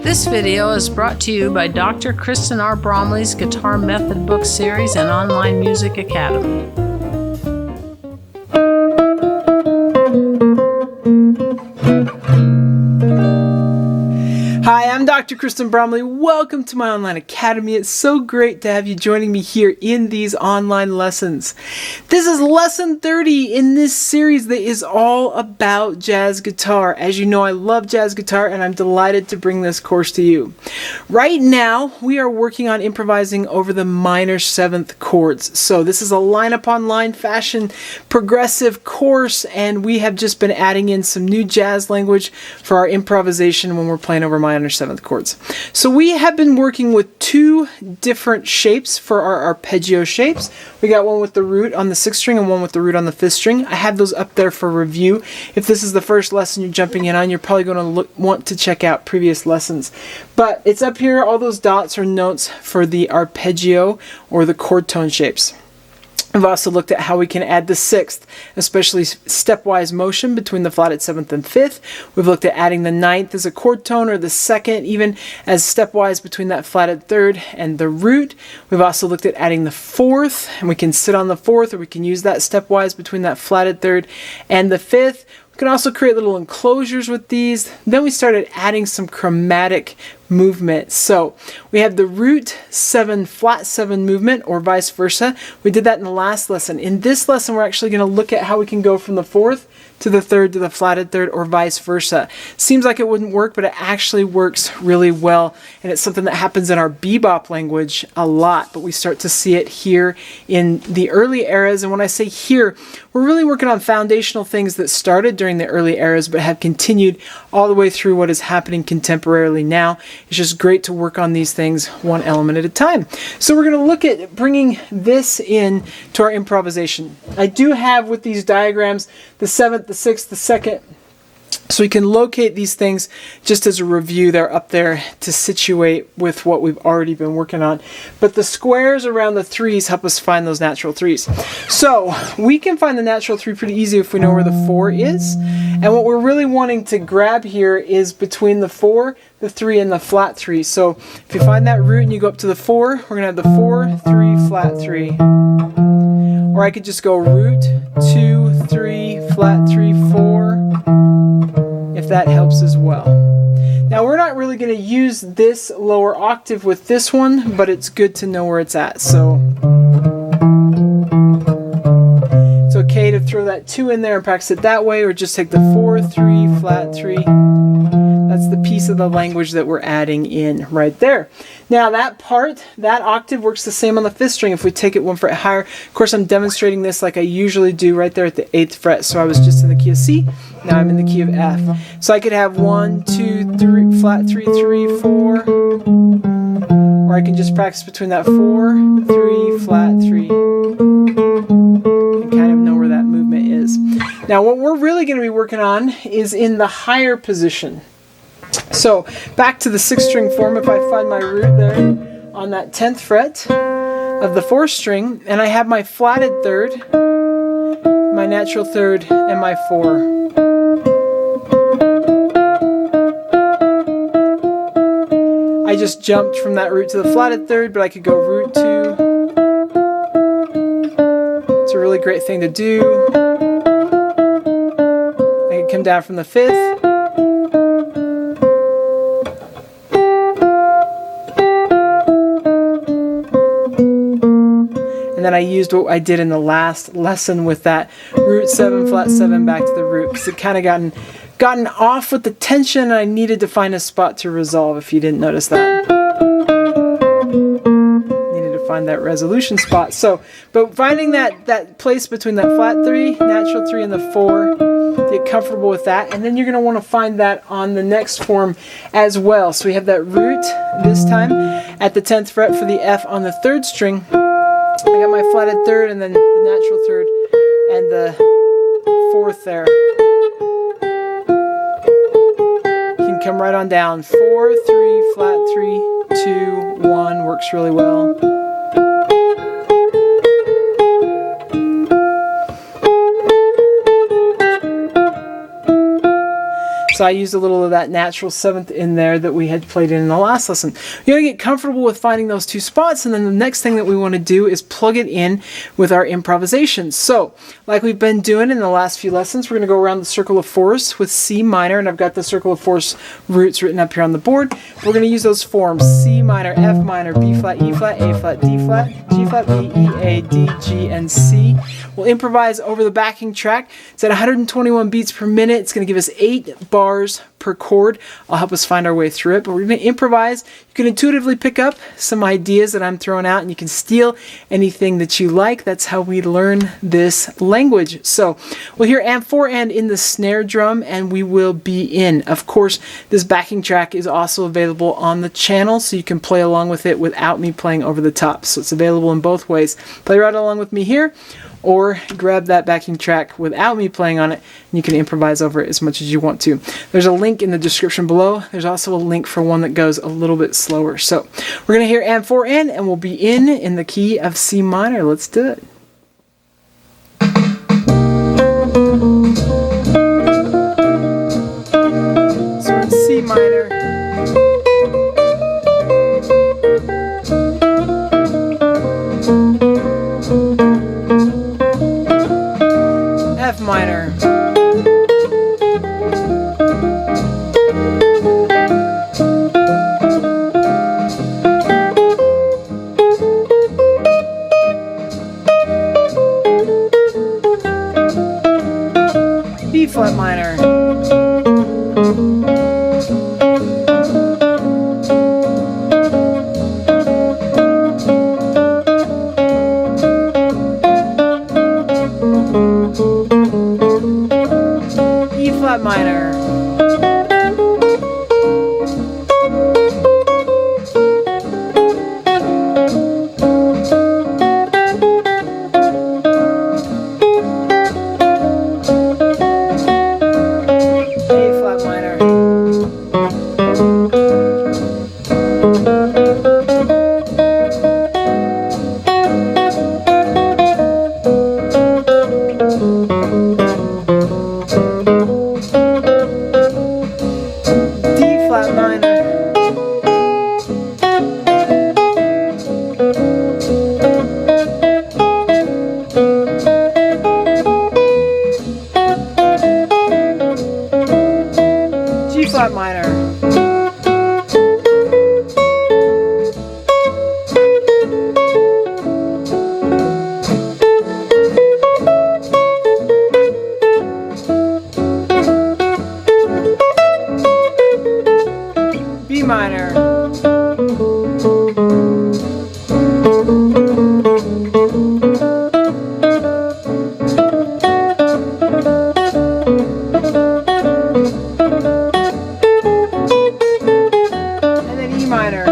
This video is brought to you by Dr. Kristen R. Bromley's Guitar Method Book Series and Online Music Academy. Hi, I'm Dr. Kristen Bromley. Welcome to my online academy. It's so great to have you joining me here in these online lessons. This is lesson 30 in this series that is all about jazz guitar. As you know, I love jazz guitar and I'm delighted to bring this course to you. Right now, we are working on improvising over the minor 7th chords. So this is a line upon line fashion progressive course, and we have just been adding in some new jazz language for our improvisation when we're playing over minor 7th chords. So we have been working with two different shapes for our arpeggio shapes. We got one with the root on the 6th string and one with the root on the 5th string. I have those up there for review. If this is the first lesson you're jumping in on, you're probably going to want to check out previous lessons. But it's up here, all those dots are notes for the arpeggio or the chord tone shapes. We've also looked at how we can add the 6th, especially stepwise motion between the flatted 7th and 5th. We've looked at adding the 9th as a chord tone, or the 2nd even as stepwise between that flatted 3rd and the root. We've also looked at adding the 4th, and we can sit on the 4th, or we can use that stepwise between that flatted 3rd and the 5th. We can also create little enclosures with these. Then we started adding some chromatic movement. So we have the root 7 flat 7 movement, or vice versa. We did that in the last lesson. In this lesson, we're actually going to look at how we can go from the 4th to the 3rd to the flatted 3rd, or vice versa. Seems like it wouldn't work, but it actually works really well, and it's something that happens in our bebop language a lot, but we start to see it here in the early eras. And when I say here, we're really working on foundational things that started during the early eras but have continued all the way through what is happening contemporarily now. It's just great to work on these things one element at a time. So we're going to look at bringing this in to our improvisation. I do have with these diagrams the 7th, the 6th, the 2nd, so we can locate these things just as a review. They're up there to situate with what we've already been working on. But the squares around the 3s help us find those natural 3s. So we can find the natural 3 pretty easy if we know where the 4 is. And what we're really wanting to grab here is between the 4, the 3, and the flat 3. So if you find that root and you go up to the 4, we're going to have the 4, 3, flat 3. Or I could just go root, 2, 3, flat 3, 4, if that helps as well. Now we're not really going to use this lower octave with this one, but it's good to know where it's at. So it's okay to throw that 2 in there and practice it that way, or just take the 4, 3, flat 3. That's the piece of the language that we're adding in right there. Now that part, that octave works the same on the 5th string if we take it 1 fret higher. Of course, I'm demonstrating this like I usually do right there at the 8th fret. So I was just in the key of C, now I'm in the key of F. So I could have 1, 2, 3, flat 3, 3, 4. Or I can just practice between that 4, 3, flat 3. And kind of know where that movement is. Now what we're really going to be working on is in the higher position. So back to the 6th string form, if I find my root there on that 10th fret of the 4th string, and I have my flatted 3rd, my natural 3rd, and my 4. I just jumped from that root to the flatted 3rd, but I could go root 2. It's a really great thing to do. I could come down from the 5th. And then I used what I did in the last lesson with that root 7, flat 7 back to the root, because it kind of gotten off with the tension, and I needed to find a spot to resolve, if you didn't notice that. Needed to find that resolution spot. So, but finding that place between that flat 3, natural 3, and the 4, get comfortable with that, and then you're going to want to find that on the next form as well. So we have that root this time at the 10th fret for the F on the 3rd string. I got my flatted 3rd and then the natural 3rd and the 4th there. You can come right on down. 4, 3, flat 3, 2, 1 works really well. So So I used a little of that natural seventh in there that we had played in the last lesson. You're going to get comfortable with finding those two spots, and then the next thing that we want to do is plug it in with our improvisation. So, like we've been doing in the last few lessons, we're going to go around the circle of fourths with C minor, and I've got the circle of fourths roots written up here on the board. We're going to use those forms: C minor, F minor, B flat, E flat, A flat, D flat, G flat, B, E, A, D, G, and C. We'll improvise over the backing track. It's at 121 beats per minute. It's going to give us 8 bars per chord. I'll help us find our way through it, but we're going to improvise. You can intuitively pick up some ideas that I'm throwing out, and you can steal anything that you like. That's how we learn this language. So we'll hear and 4 and in the snare drum, and we will be in. Of course, this backing track is also available on the channel, so you can play along with it without me playing over the top. So it's available in both ways. Play right along with me here, or grab that backing track without me playing on it, and you can improvise over it as much as you want to. There's a link in the description below. There's also a link for one that goes a little bit slower. So we're going to hear and 4 and we'll be in the key of C minor. Let's do it. So in C minor, F minor, B flat minor, E flat minor, A flat minor, D flat minor, G flat minor, B minor, and then E minor,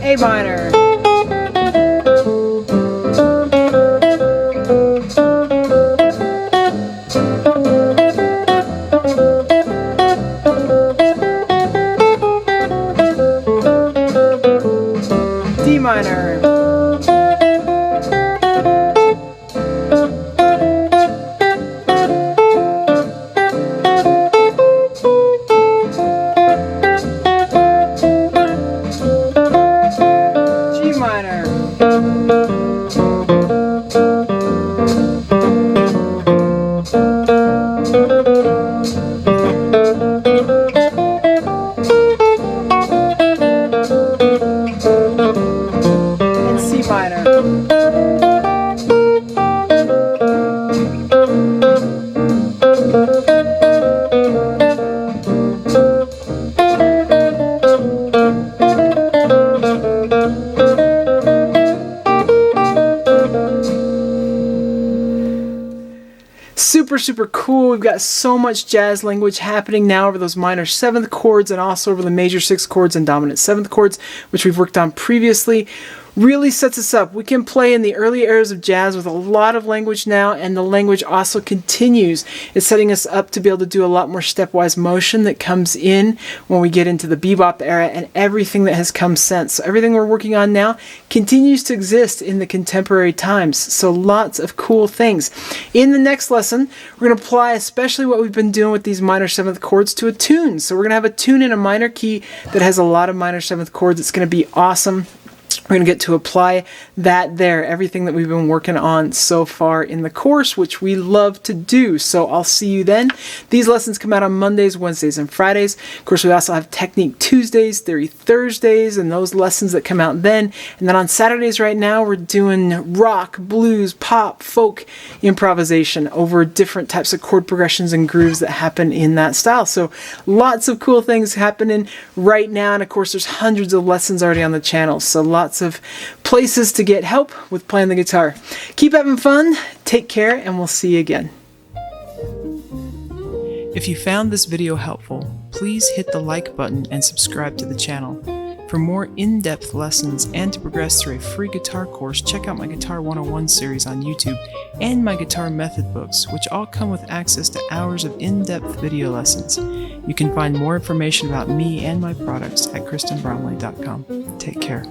A minor, D minor, G minor, and C minor. Super cool. We've got so much jazz language happening now over those minor 7th chords and also over the major 6th chords and dominant 7th chords, which we've worked on previously. really sets us up. We can play in the early eras of jazz with a lot of language now, and the language also continues. It's setting us up to be able to do a lot more stepwise motion that comes in when we get into the bebop era and everything that has come since. So everything we're working on now continues to exist in the contemporary times. So lots of cool things. In the next lesson, we're going to apply especially what we've been doing with these minor 7th chords to a tune. So we're going to have a tune in a minor key that has a lot of minor 7th chords. It's going to be awesome. We're going to get to apply that there, everything that we've been working on so far in the course, which we love to do. So I'll see you then. These lessons come out on Mondays, Wednesdays, and Fridays. Of course, we also have Technique Tuesdays, Theory Thursdays, and those lessons that come out then. And then on Saturdays right now, we're doing rock, blues, pop, folk improvisation over different types of chord progressions and grooves that happen in that style. So lots of cool things happening right now. And of course, there's hundreds of lessons already on the channel. So lots of places to get help with playing the guitar. Keep having fun, take care, and we'll see you again. If you found this video helpful, please hit the like button and subscribe to the channel. For more in-depth lessons and to progress through a free guitar course, check out my Guitar 101 series on YouTube and my guitar method books, which all come with access to hours of in-depth video lessons. You can find more information about me and my products at kristenbromley.com. Take care.